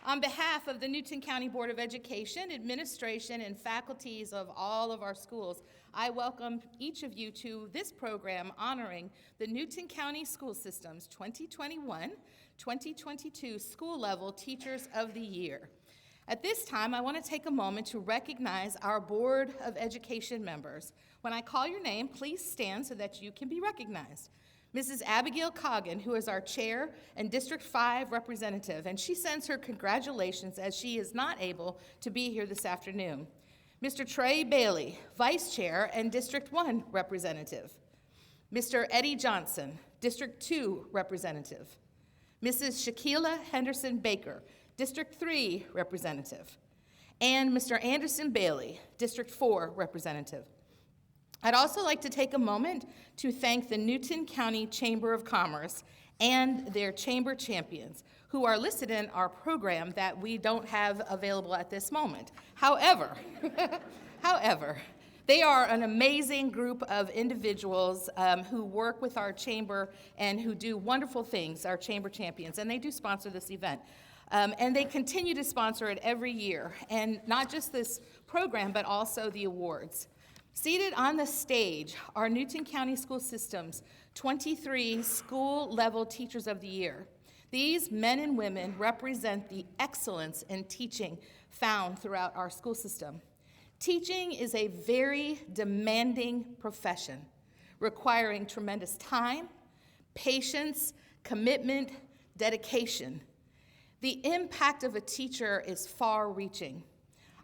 On behalf of the Newton County Board of Education, administration, and faculties of all of our schools, I welcome each of you to this program honoring the Newton County School System's 2021-2022 School Level Teachers of the Year. At this time, I want to take a moment to recognize our Board of Education members. When I call your name, please stand so that you can be recognized. Mrs. Abigail Coggin, who is our chair and District 5 representative, and she sends her congratulations as she is not able to be here this afternoon. Mr. Trey Bailey, vice chair and District 1 representative. Mr. Eddie Johnson, District 2 representative. Mrs. Shaquila Henderson Baker, District 3 representative. And Mr. Anderson Bailey, District 4 representative. I'd also like to take a moment to thank the Newton County Chamber of Commerce and their chamber champions who are listed in our program that we don't have available at this moment. However, they are an amazing group of individuals who work with our chamber and who do wonderful things, our chamber champions, and they do sponsor this event. And they continue to sponsor it every year, and not just this program, but also the awards. Seated on the stage are Newton County School System's 23 school-level Teachers of the Year. These men and women represent the excellence in teaching found throughout our school system. Teaching is a very demanding profession, requiring tremendous time, patience, commitment, dedication. The impact of a teacher is far-reaching.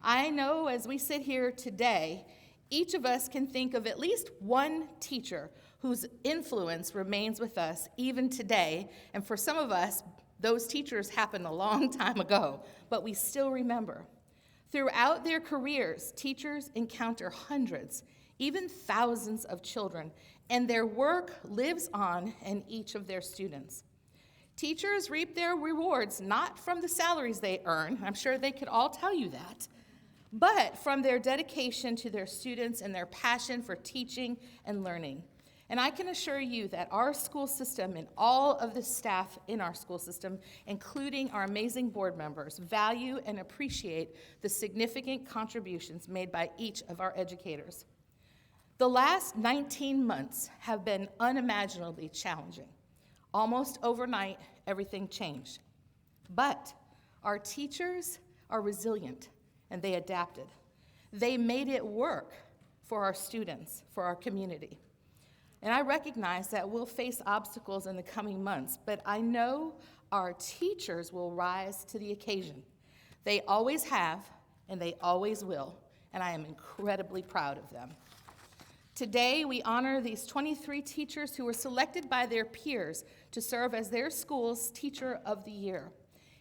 I know as we sit here today, each of us can think of at least one teacher whose influence remains with us even today, and for some of us, those teachers happened a long time ago, but we still remember. Throughout their careers, teachers encounter hundreds, even thousands of children, and their work lives on in each of their students. Teachers reap their rewards not from the salaries they earn, I'm sure they could all tell you that, but from their dedication to their students and their passion for teaching and learning. And I can assure you that our school system and all of the staff in our school system, including our amazing board members, value and appreciate the significant contributions made by each of our educators. The last 19 months have been unimaginably challenging. Almost overnight, everything changed. But our teachers are resilient, and they adapted. They made it work for our students, for our community. And I recognize that we'll face obstacles in the coming months, but I know our teachers will rise to the occasion. They always have, and they always will, and I am incredibly proud of them. Today, we honor these 23 teachers who were selected by their peers to serve as their school's Teacher of the Year.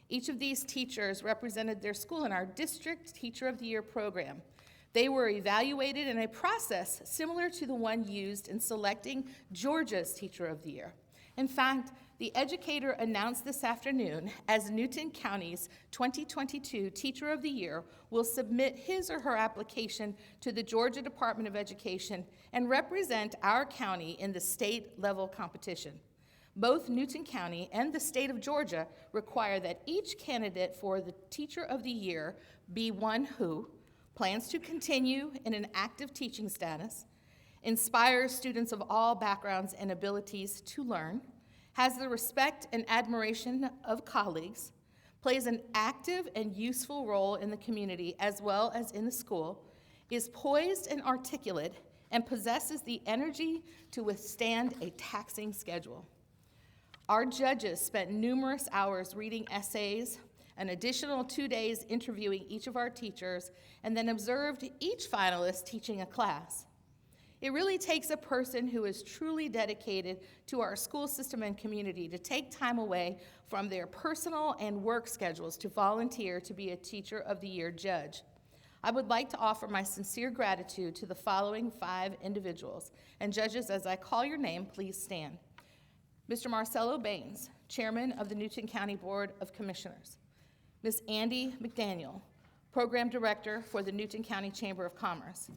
Each of these teachers represented their school in our District Teacher of the Year program. They were evaluated in a process similar to the one used in selecting Georgia's Teacher of the Year. In fact, the educator announced this afternoon as Newton County's 2022 Teacher of the Year will submit his or her application to the Georgia Department of Education and represent our county in the state-level competition. Both Newton County and the state of Georgia require that each candidate for the Teacher of the Year be one who plans to continue in an active teaching status, inspires students of all backgrounds and abilities to learn, has the respect and admiration of colleagues, plays an active and useful role in the community as well as in the school, is poised and articulate, and possesses the energy to withstand a taxing schedule. Our judges spent numerous hours reading essays, an additional 2 days interviewing each of our teachers, and then observed each finalist teaching a class. It really takes a person who is truly dedicated to our school system and community to take time away from their personal and work schedules to volunteer to be a Teacher of the Year judge. I would like to offer my sincere gratitude to the following 5 individuals. And judges, as I call your name, please stand. Mr. Marcelo Baines, Chairman of the Newton County Board of Commissioners. Ms. Andy McDaniel, Program Director for the Newton County Chamber of Commerce.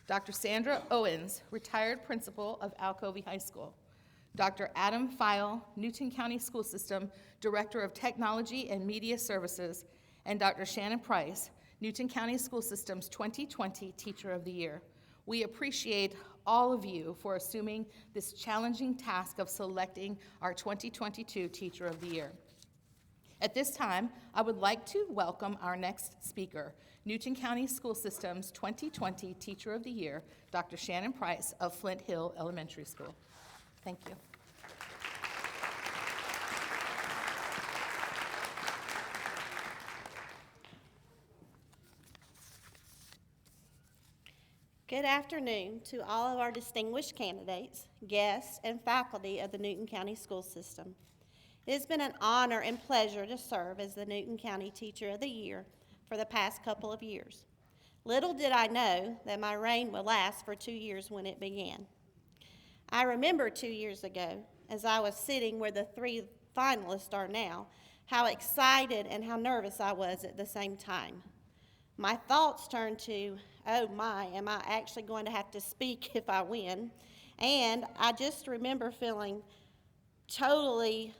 Dr. Sandra Owens, retired principal of Alcovey High School. Dr. Adam File, Newton County School System Director of Technology and Media Services. and Dr. Shannon Price, Newton County School System's 2020 Teacher of the Year. We appreciate all of you for assuming this challenging task of selecting our 2022 Teacher of the Year. At this time, I would like to welcome our next speaker, Newton County School System's 2020 Teacher of the Year, Dr. Shannon Price of Flint Hill Elementary School. Thank you. Good afternoon to all of our distinguished candidates, guests, and faculty of the Newton County School System. It has been an honor and pleasure to serve as the Newton County Teacher of the Year for the past couple of years. Little did I know that my reign would last for 2 years when it began. I remember 2 years ago, as I was sitting where the 3 finalists are now, how excited and how nervous I was at the same time. My thoughts turned to, oh my, am I actually going to have to speak if I win? And I just remember feeling totally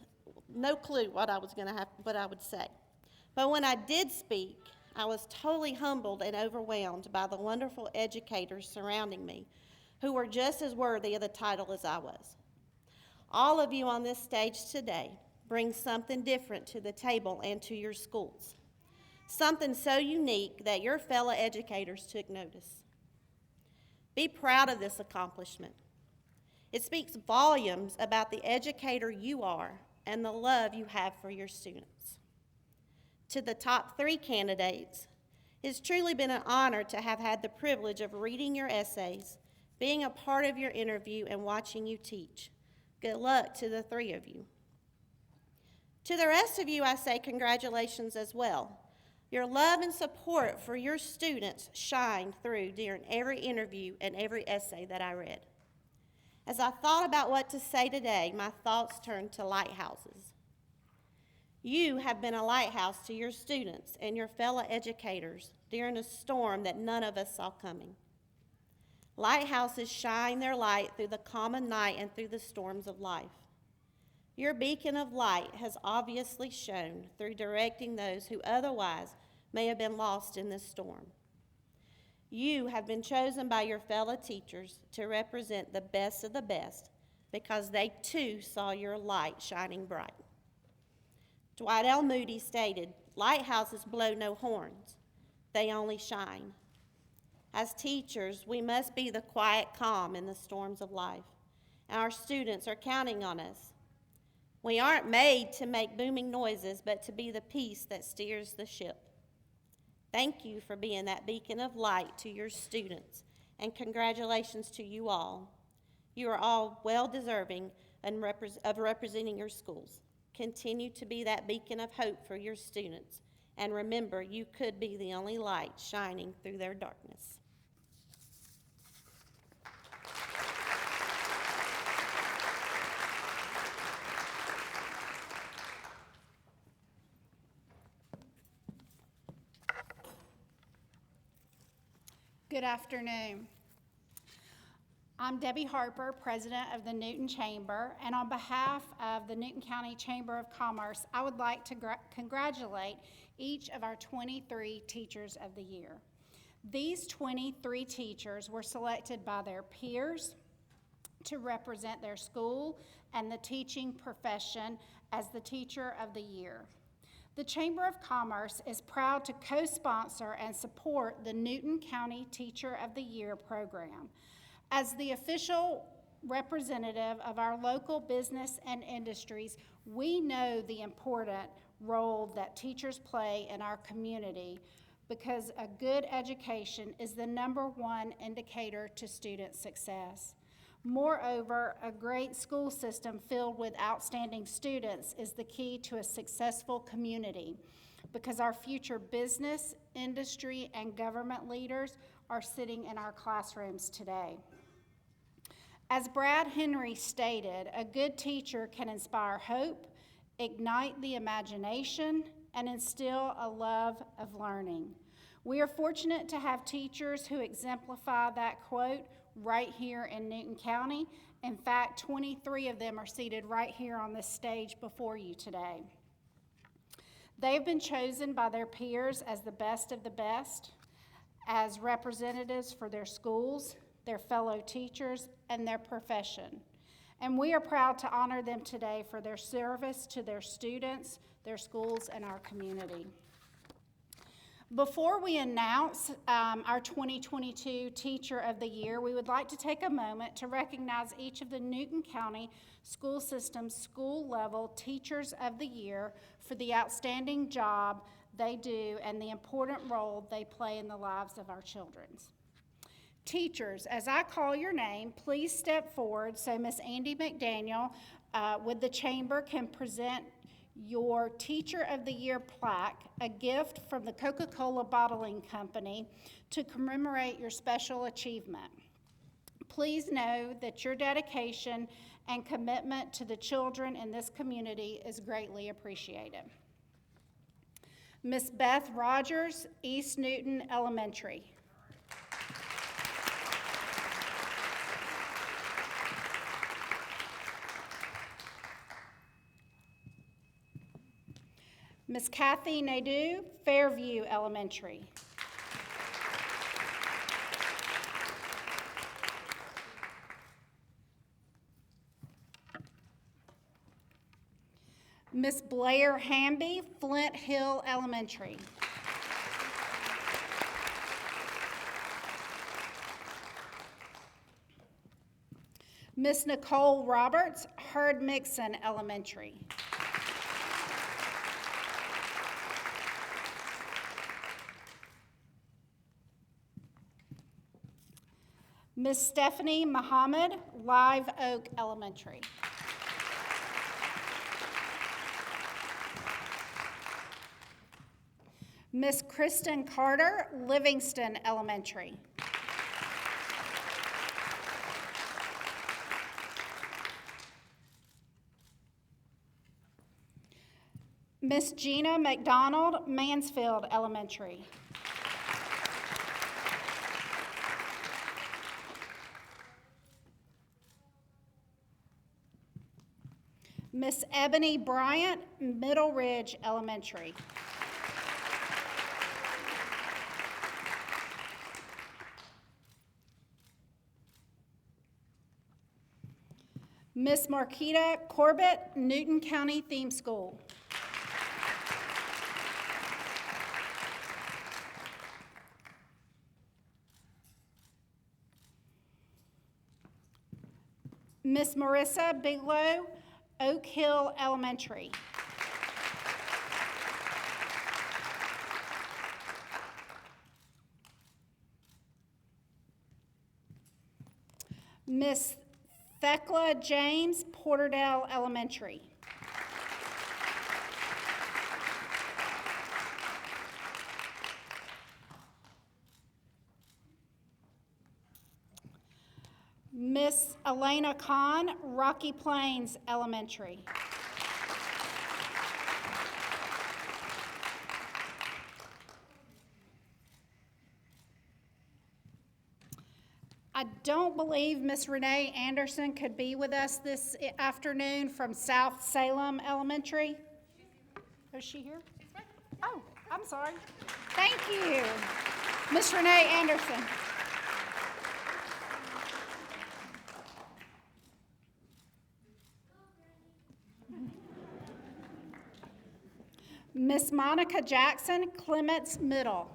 no clue what I would say. But when I did speak, I was totally humbled and overwhelmed by the wonderful educators surrounding me who were just as worthy of the title as I was. All of you on this stage today bring something different to the table and to your schools. Something so unique that your fellow educators took notice. Be proud of this accomplishment. It speaks volumes about the educator you are and the love you have for your students. To the top 3 candidates, it's truly been an honor to have had the privilege of reading your essays, being a part of your interview, and watching you teach. Good luck to the 3 of you. To the rest of you, I say congratulations as well. Your love and support for your students shined through during every interview and every essay that I read. As I thought about what to say today, my thoughts turned to lighthouses. You have been a lighthouse to your students and your fellow educators during a storm that none of us saw coming. Lighthouses shine their light through the common night and through the storms of life. Your beacon of light has obviously shone through directing those who otherwise may have been lost in this storm. You have been chosen by your fellow teachers to represent the best of the best because they too saw your light shining bright. Dwight L. Moody stated, "Lighthouses blow no horns, they only shine." As teachers, we must be the quiet calm in the storms of life, and our students are counting on us. We aren't made to make booming noises, but to be the peace that steers the ship. Thank you for being that beacon of light to your students, and congratulations to you all. You are all well-deserving of representing your schools. Continue to be that beacon of hope for your students, and remember, you could be the only light shining through their darkness. Good afternoon. I'm Debbie Harper, President of the Newton Chamber, and on behalf of the Newton County Chamber of Commerce, I would like to congratulate each of our 23 Teachers of the Year. These 23 teachers were selected by their peers to represent their school and the teaching profession as the Teacher of the Year. The Chamber of Commerce is proud to co-sponsor and support the Newton County Teacher of the Year program. As the official representative of our local business and industries, we know the important role that teachers play in our community because a good education is the #1 indicator to student success. Moreover, a great school system filled with outstanding students is the key to a successful community because our future business, industry, and government leaders are sitting in our classrooms today. As Brad Henry stated, a good teacher can inspire hope, ignite the imagination, and instill a love of learning. We are fortunate to have teachers who exemplify that quote right here in Newton County. In fact, 23 of them are seated right here on this stage before you today. They have been chosen by their peers as the best of the best, as representatives for their schools, their fellow teachers, and their profession. And we are proud to honor them today for their service to their students, their schools, and our community. Before we announce our 2022 Teacher of the Year, we would like to take a moment to recognize each of the Newton County School System's school-level Teachers of the Year for the outstanding job they do and the important role they play in the lives of our children. Teachers, as I call your name, please step forward so Miss Andy McDaniel with the Chamber can present your Teacher of the Year plaque, a gift from the Coca-Cola Bottling Company to commemorate your special achievement. Please know that your dedication and commitment to the children in this community is greatly appreciated. Miss Beth Rogers, East Newton Elementary. Miss Kathy Nadeau, Fairview Elementary. Miss Blair Hamby, Flint Hill Elementary. Miss Nicole Roberts, Herd Mixon Elementary. Miss Stephanie Muhammad, Live Oak Elementary. Miss Kristen Carter, Livingston Elementary. Miss Gina McDonald, Mansfield Elementary. Miss Ebony Bryant, Middle Ridge Elementary. Miss Marquita Corbett, Newton County Theme School. Miss Marissa Bigelow, Oak Hill Elementary. Miss Thekla James, Porterdale Elementary. Miss Elena Kahn, Rocky Plains Elementary. I don't believe Miss Renee Anderson could be with us this afternoon from South Salem Elementary. Is she here? Oh, I'm sorry. Thank you, Miss Renee Anderson. Miss Monica Jackson, Clements Middle.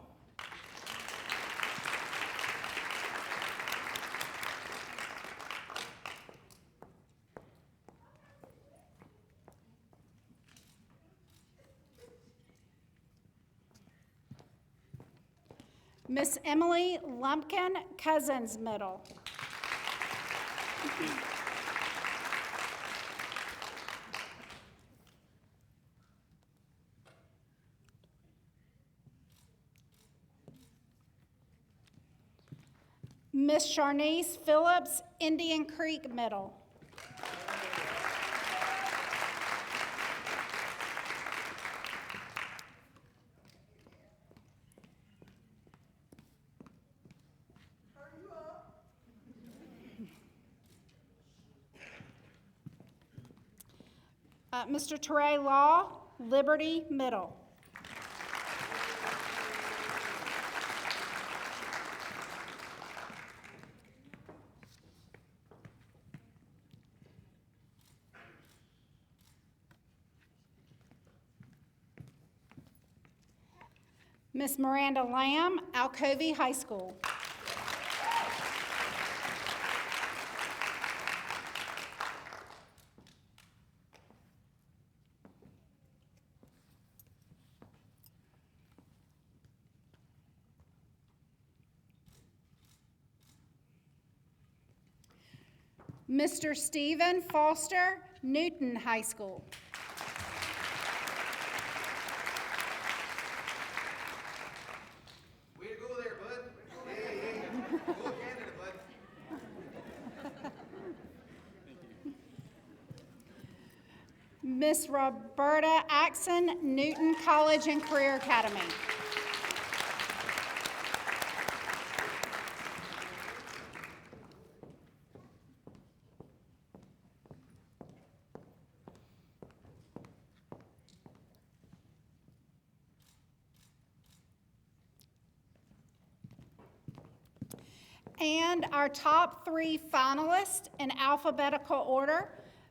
Miss Emily Lumpkin, Cousins Middle. Miss Sharnice Phillips, Indian Creek Middle. Mr. Teray Law, Liberty Middle. Miss Miranda Lamb, Alcovey High School. Mr. Stephen Foster, Newton High School. Way to go there, bud. Hey, go Canada, bud. Miss Roberta Axon, Newton College and Career Academy. And our top 3 finalists in alphabetical order,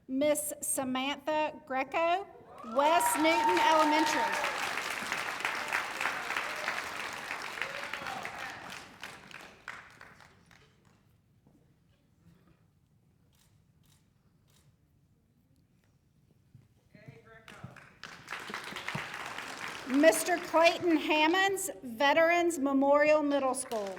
Miss Samantha Grieco, West Newton Elementary. Mr. Clayton Hammonds, Veterans Memorial Middle School.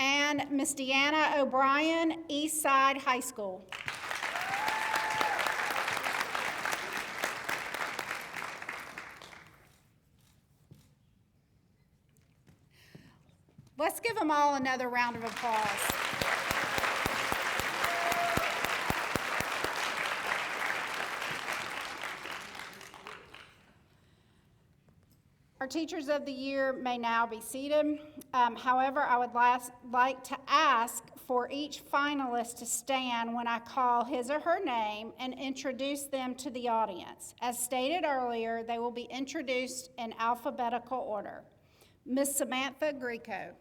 And Miss Deanna O'Brien, Eastside High School. Let's give them all another round of applause. Our Teachers of the Year may now be seated. However, I would like to ask for each finalist to stand when I call his or her name and introduce them to the audience. As stated earlier, they will be introduced in alphabetical order. Miss Samantha Grieco.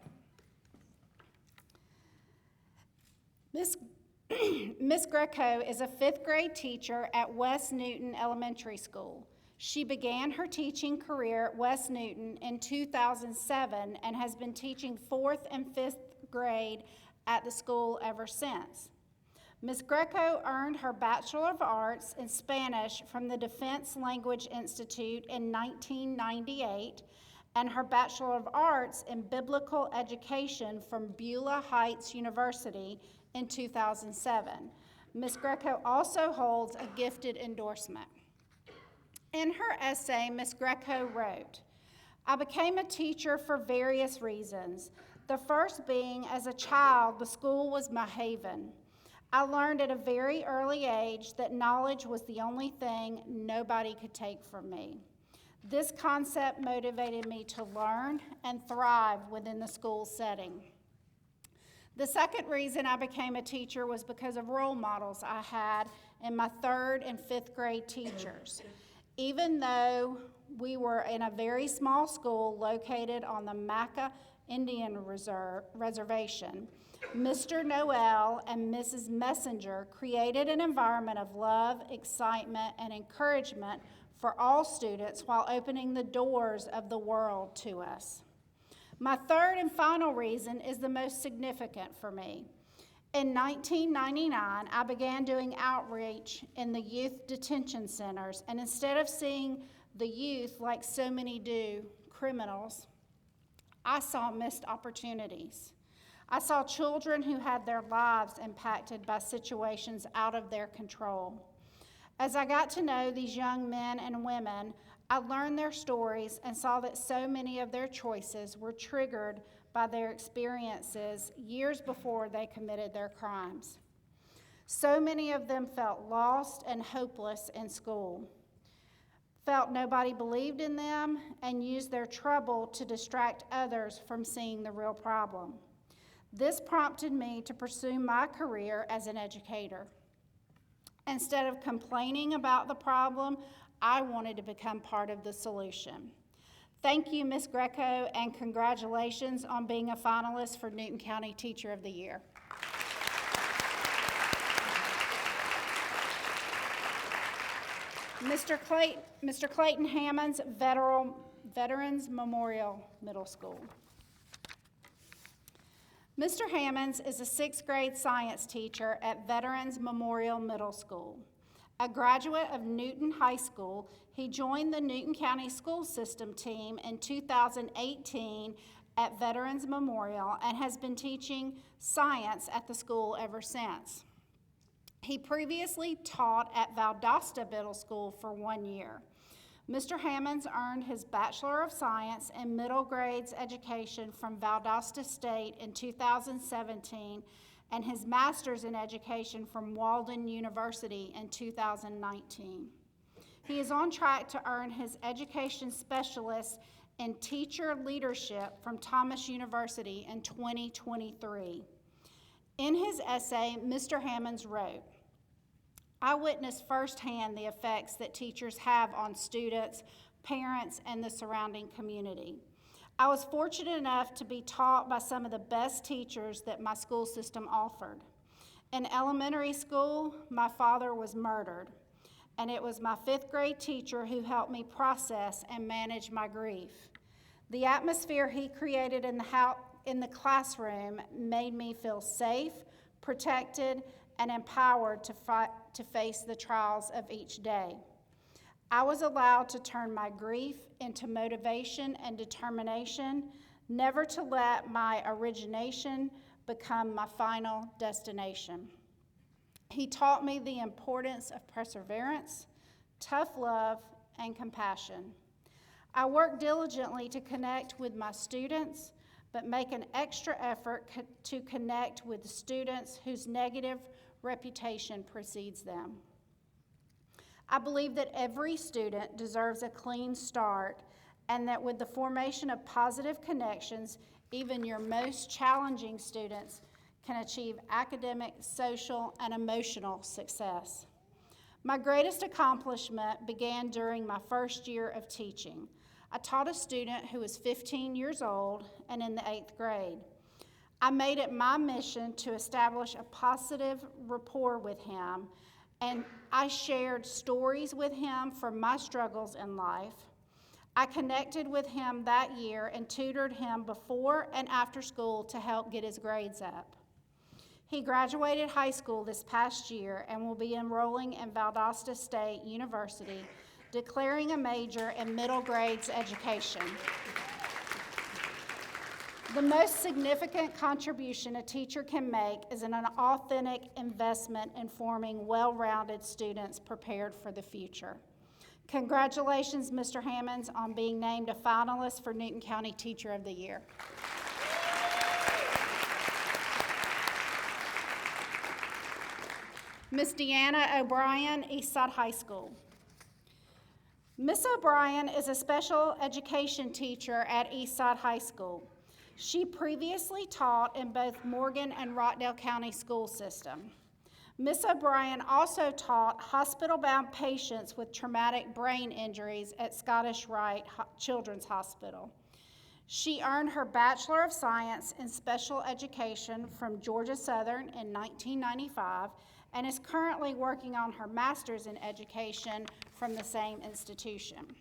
Miss Grieco is a 5th grade teacher at West Newton Elementary School. She began her teaching career at West Newton in 2007 and has been teaching 4th and 5th grade at the school ever since. Ms. Grieco earned her Bachelor of Arts in Spanish from the Defense Language Institute in 1998 and her Bachelor of Arts in Biblical Education from Beulah Heights University in 2007. Ms. Grieco also holds a gifted endorsement. In her essay, Ms. Grieco wrote, "I became a teacher for various reasons. The first being, as a child, the school was my haven. I learned at a very early age that knowledge was the only thing nobody could take from me. This concept motivated me to learn and thrive within the school setting. The second reason I became a teacher was because of role models I had in my 3rd and 5th grade teachers. Even though we were in a very small school located on the Maca Indian Reservation, Mr. Noel and Mrs. Messenger created an environment of love, excitement, and encouragement for all students while opening the doors of the world to us. My third and final reason is the most significant for me. In 1999, I began doing outreach in the youth detention centers, and instead of seeing the youth like so many do, criminals, I saw missed opportunities. I saw children who had their lives impacted by situations out of their control. As I got to know these young men and women, I learned their stories and saw that so many of their choices were triggered by their experiences years before they committed their crimes. So many of them felt lost and hopeless in school, felt nobody believed in them, and used their trouble to distract others from seeing the real problem. This prompted me to pursue my career as an educator. Instead of complaining about the problem, I wanted to become part of the solution. Thank you, Ms. Grieco, and congratulations on being a finalist for Newton County Teacher of the Year. Mr. Clayton Hammonds, Veterans Memorial Middle School. Mr. Hammonds is a 6th grade science teacher at Veterans Memorial Middle School. A graduate of Newton High School, he joined the Newton County School System team in 2018 at Veterans Memorial and has been teaching science at the school ever since. He previously taught at Valdosta Middle School for 1 year. Mr. Hammonds earned his Bachelor of Science in Middle Grades Education from Valdosta State in 2017 and his Master's in Education from Walden University in 2019. He is on track to earn his Education Specialist in Teacher Leadership from Thomas University in 2023. In his essay, Mr. Hammonds wrote, "I witnessed firsthand the effects that teachers have on students, parents, and the surrounding community. I was fortunate enough to be taught by some of the best teachers that my school system offered. In elementary school, my father was murdered, and it was my 5th grade teacher who helped me process and manage my grief. The atmosphere he created in the classroom made me feel safe, protected, and empowered to face the trials of each day. I was allowed to turn my grief into motivation and determination, never to let my origination become my final destination. He taught me the importance of perseverance, tough love, and compassion. I work diligently to connect with my students, but make an extra effort to connect with students whose negative reputation precedes them. I believe that every student deserves a clean start and that with the formation of positive connections, even your most challenging students can achieve academic, social, and emotional success. My greatest accomplishment began during my first year of teaching. I taught a student who was 15 years old and in the 8th grade. I made it my mission to establish a positive rapport with him, and I shared stories with him from my struggles in life. I connected with him that year and tutored him before and after school to help get his grades up. He graduated high school this past year and will be enrolling in Valdosta State University, declaring a major in middle grades education. The most significant contribution a teacher can make is an authentic investment in forming well-rounded students prepared for the future. Congratulations, Mr. Hammonds, on being named a finalist for Newton County Teacher of the Year. Miss Deanna O'Brien, Eastside High School. Miss O'Brien is a special education teacher at Eastside High School. She previously taught in both Morgan and Rockdale County school system. Miss O'Brien also taught hospital-bound patients with traumatic brain injuries at Scottish Rite Children's Hospital. She earned her Bachelor of Science in Special Education from Georgia Southern in 1995 and is currently working on her Master's in Education from the same institution.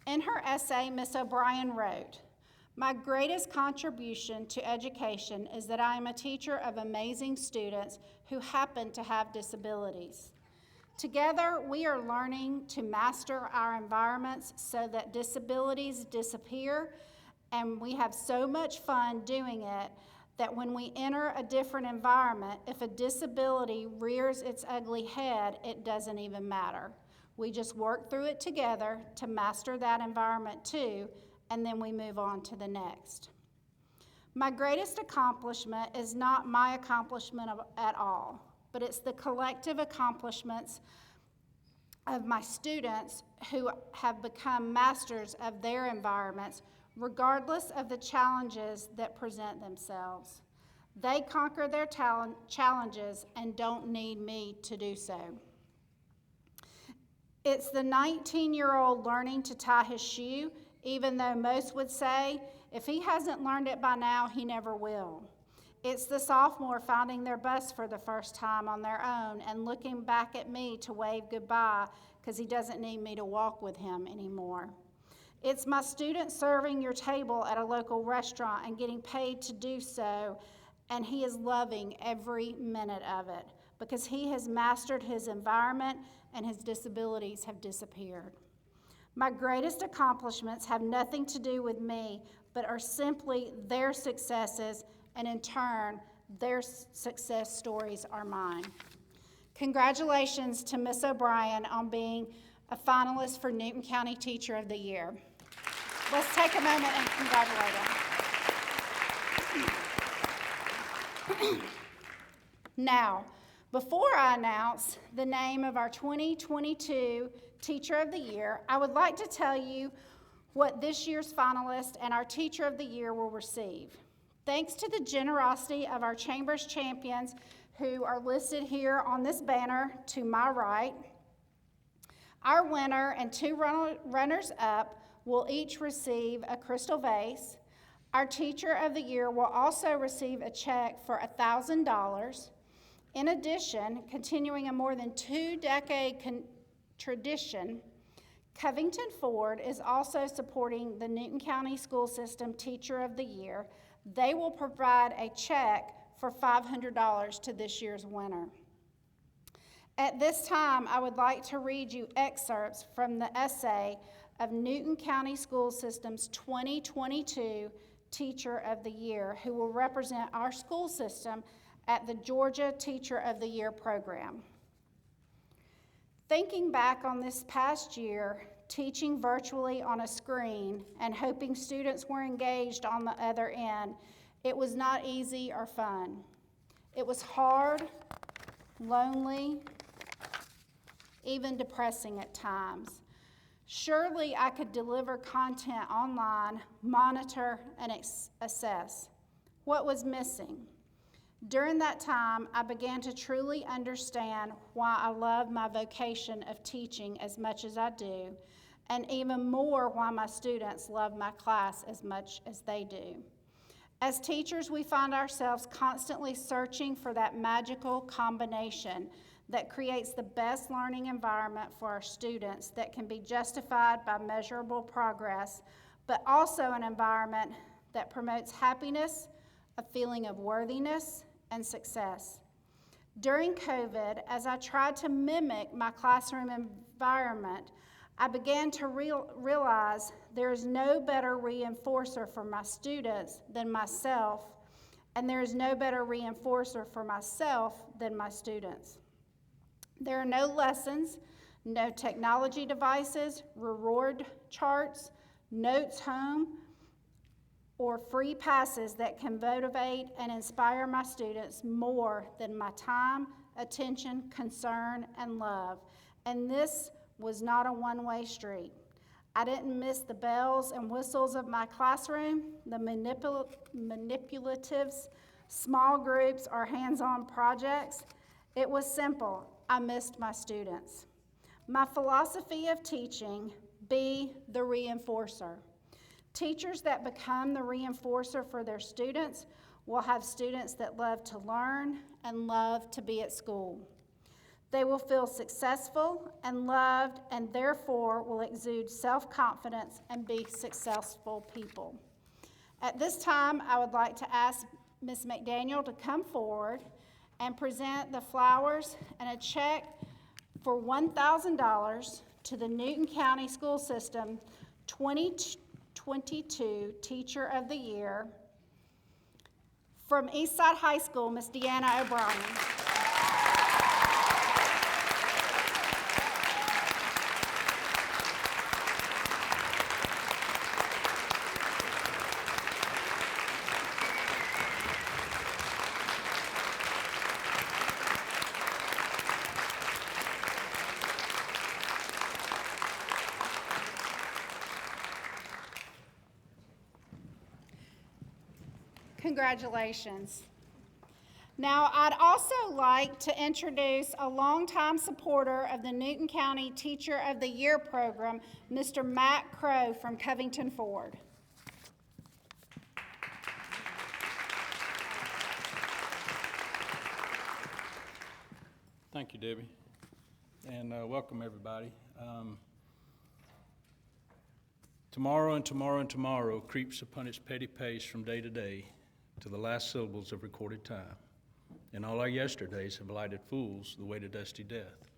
In her essay, Miss O'Brien wrote, "My greatest contribution to education is that I am a teacher of amazing students who happen to have disabilities. Together, we are learning to master our environments so that disabilities disappear, and we have so much fun doing it that when we enter a different environment, if a disability rears its ugly head, it doesn't even matter. We just work through it together to master that environment too, and then we move on to the next. My greatest accomplishment is not my accomplishment at all, but it's the collective accomplishments of my students who have become masters of their environments, regardless of the challenges that present themselves. They conquer their challenges and don't need me to do so. It's the 19-year-old learning to tie his shoe, even though most would say, if he hasn't learned it by now, he never will. It's the sophomore finding their bus for the first time on their own and looking back at me to wave goodbye because he doesn't need me to walk with him anymore. It's my student serving your table at a local restaurant and getting paid to do so, and he is loving every minute of it because he has mastered his environment and his disabilities have disappeared. My greatest accomplishments have nothing to do with me, but are simply their successes, and in turn, their success stories are mine. Congratulations to Ms. O'Brien on being a finalist for Newton County Teacher of the Year. Let's take a moment and congratulate him. Now, before I announce the name of our 2022 Teacher of the Year, I would like to tell you what this year's finalist and our Teacher of the Year will receive. Thanks to the generosity of our Chamber's champions who are listed here on this banner to my right, our winner and two runners-up will each receive a crystal vase. Our Teacher of the Year will also receive a check for $1,000. In addition, continuing a more than two-decade tradition, Covington Ford is also supporting the Newton County School System Teacher of the Year. They will provide a check for $500 to this year's winner. At this time, I would like to read you excerpts from the essay of Newton County School System's 2022 Teacher of the Year, who will represent our school system at the Georgia Teacher of the Year program. Thinking back on this past year, teaching virtually on a screen and hoping students were engaged on the other end, it was not easy or fun. It was hard, lonely, even depressing at times. Surely I could deliver content online, monitor, and assess. What was missing? During that time, I began to truly understand why I love my vocation of teaching as much as I do, and even more why my students love my class as much as they do. As teachers, we find ourselves constantly searching for that magical combination that creates the best learning environment for our students that can be justified by measurable progress, but also an environment that promotes happiness, a feeling of worthiness, and success. During COVID, as I tried to mimic my classroom environment, I began to realize there is no better reinforcer for my students than myself, and there is no better reinforcer for myself than my students. There are no lessons, no technology devices, reward charts, notes home, or free passes that can motivate and inspire my students more than my time, attention, concern, and love. And this was not a one-way street. I didn't miss the bells and whistles of my classroom, the manipulatives, small groups, or hands-on projects. It was simple. I missed my students. My philosophy of teaching, be the reinforcer. Teachers that become the reinforcer for their students will have students that love to learn and love to be at school. They will feel successful and loved, and therefore will exude self-confidence and be successful people. At this time, I would like to ask Ms. McDaniel to come forward and present the flowers and a check for $1,000 to the Newton County School System 2022 Teacher of the Year from Eastside High School, Ms. Deanna O'Brien. Congratulations. Now, I'd also like to introduce a longtime supporter of the Newton County Teacher of the Year program, Mr. Matt Crow from Covington Ford. Thank you, Debbie, and welcome everybody. Tomorrow and tomorrow and tomorrow creeps upon its petty pace from day to day to the last syllables of recorded time. And all our yesterdays have lighted fools the way to dusty death.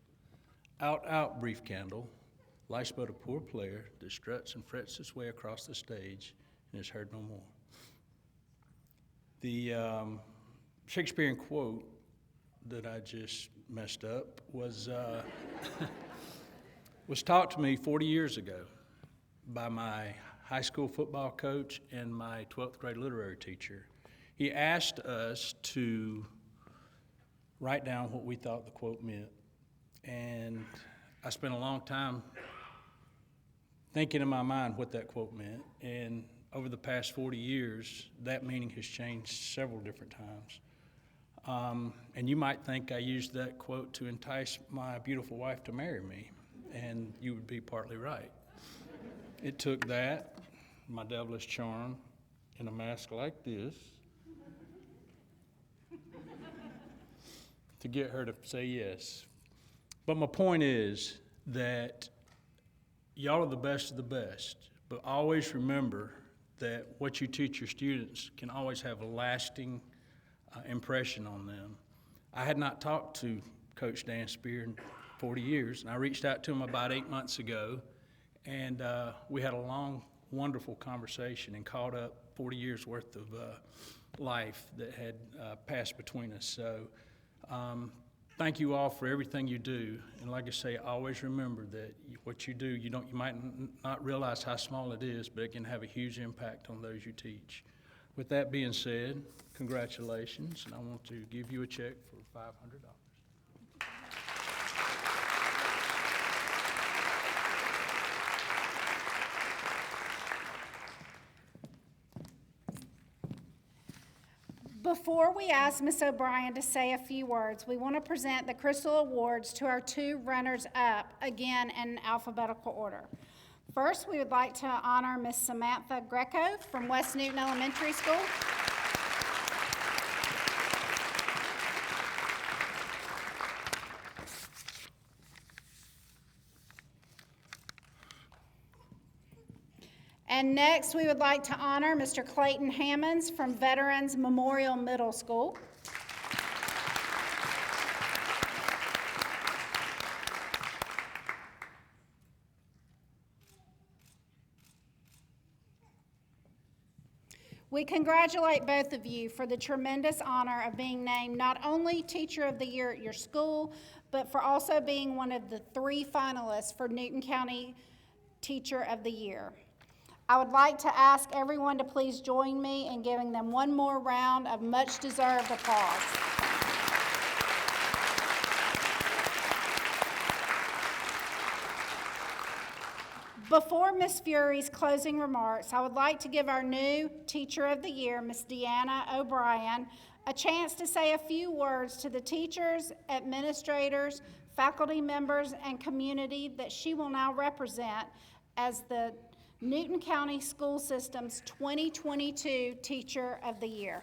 Out, out, brief candle, life's but a poor player that struts and frets his way across the stage and is heard no more. The Shakespearean quote that I just messed up was was taught to me 40 years ago by my high school football coach and my 12th grade literary teacher. He asked us to write down what we thought the quote meant. And I spent a long time thinking in my mind what that quote meant. And over the past 40 years, that meaning has changed several different times. And you might think I used that quote to entice my beautiful wife to marry me, and you would be partly right. It took that, my devilish charm, and a mask like this to get her to say yes. But my point is that y'all are the best of the best, but always remember that what you teach your students can always have a lasting impression on them. I had not talked to Coach Dan Spear in 40 years, and I reached out to him about 8 months ago, and we had a long, wonderful conversation and caught up 40 years worth of life that had passed between us. So thank you all for everything you do. And like I say, always remember that what you do, you might not realize how small it is, but it can have a huge impact on those you teach. With that being said, congratulations, and I want to give you a check for $500. Before we ask Ms. O'Brien to say a few words, we want to present the Crystal Awards to our two runners-up, again in alphabetical order. First, we would like to honor Ms. Samantha Grieco from West Newton Elementary School. And next, we would like to honor Mr. Clayton Hammonds from Veterans Memorial Middle School. We congratulate both of you for the tremendous honor of being named not only Teacher of the Year at your school, but for also being one of the 3 finalists for Newton County Teacher of the Year. I would like to ask everyone to please join me in giving them one more round of much-deserved applause. Before Ms. Fury's closing remarks, I would like to give our new Teacher of the Year, Ms. Deanna O'Brien, a chance to say a few words to the teachers, administrators, faculty members, and community that she will now represent as the Newton County School System's 2022 Teacher of the Year.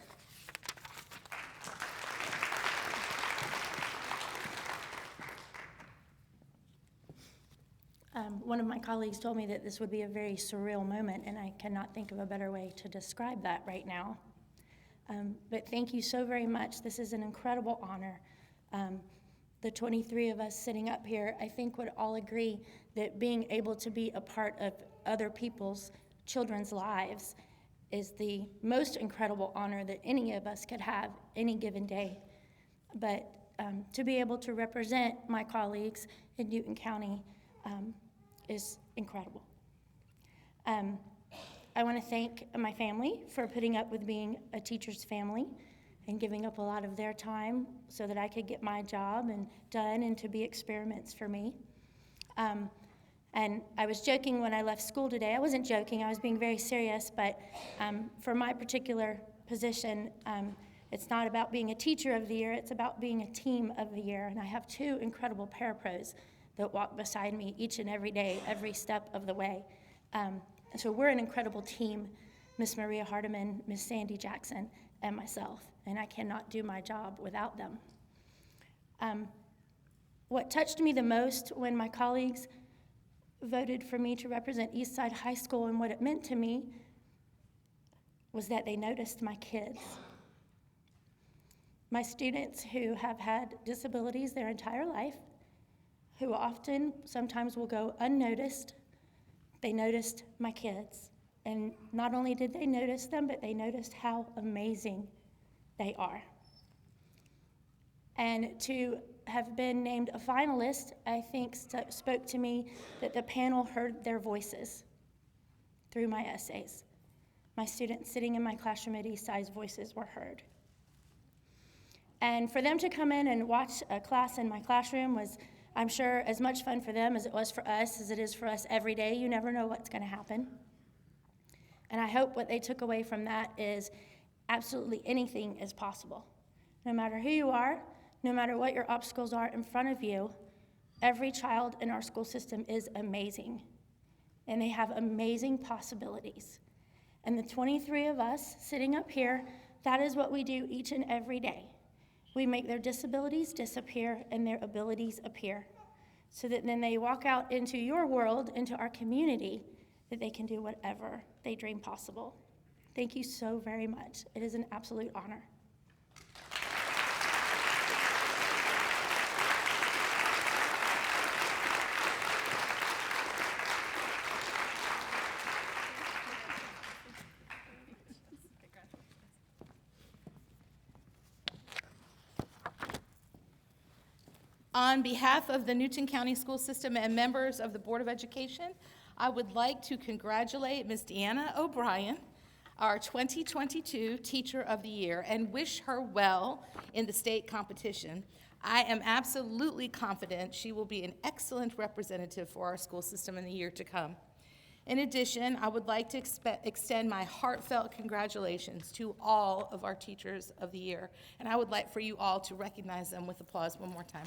One of my colleagues told me that this would be a very surreal moment, and I cannot think of a better way to describe that right now. But thank you so very much. This is an incredible honor. The 23 of us sitting up here, I think, would all agree that being able to be a part of other people's children's lives is the most incredible honor that any of us could have any given day. But to be able to represent my colleagues in Newton County is incredible. I want to thank my family for putting up with being a teacher's family and giving up a lot of their time so that I could get my job done and to be experiments for me. And I was joking when I left school today. I wasn't joking, I was being very serious, but for my particular position, it's not about being a Teacher of the Year, it's about being a Team of the Year. And I have 2 incredible parapros that walk beside me each and every day, every step of the way. So we're an incredible team, Miss Maria Hardiman, Miss Sandy Jackson, and myself, and I cannot do my job without them. What touched me the most when my colleagues voted for me to represent Eastside High School, and what it meant to me was that they noticed my kids. My students who have had disabilities their entire life, who often, sometimes will go unnoticed, they noticed my kids. And not only did they notice them, but they noticed how amazing they are. And to have been named a finalist, I think spoke to me that the panel heard their voices through my essays. My students sitting in my classroom at Eastside's voices were heard. And for them to come in and watch a class in my classroom was, I'm sure, as much fun for them as it was for us, as it is for us every day. You never know what's going to happen. And I hope what they took away from that is absolutely anything is possible. No matter who you are, no matter what your obstacles are in front of you, every child in our school system is amazing. And they have amazing possibilities. And the 23 of us sitting up here, that is what we do each and every day. We make their disabilities disappear and their abilities appear, so that then they walk out into your world, into our community, that they can do whatever they dream possible. Thank you so very much. It is an absolute honor. On behalf of the Newton County School System and members of the Board of Education, I would like to congratulate Ms. Deanna O'Brien, our 2022 Teacher of the Year, and wish her well in the state competition. I am absolutely confident she will be an excellent representative for our school system in the year to come. In addition, I would like to extend my heartfelt congratulations to all of our Teachers of the Year, and I would like for you all to recognize them with applause one more time.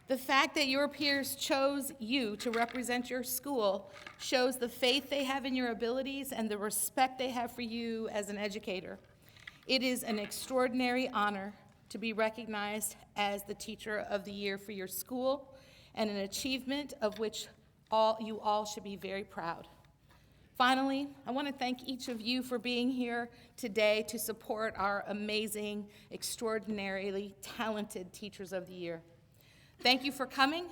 The fact that your peers chose you to represent your school shows the faith they have in your abilities and the respect they have for you as an educator. It is an extraordinary honor to be recognized as the Teacher of the Year for your school, and an achievement of which you all should be very proud. Finally, I want to thank each of you for being here today to support our amazing, extraordinarily talented Teachers of the Year. Thank you for coming,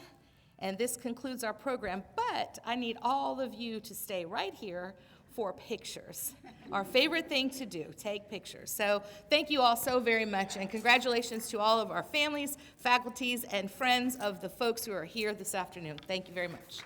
and this concludes our program, but I need all of you to stay right here for pictures. Our favorite thing to do, take pictures. So thank you all so very much, and congratulations to all of our families, faculties, and friends of the folks who are here this afternoon. Thank you very much.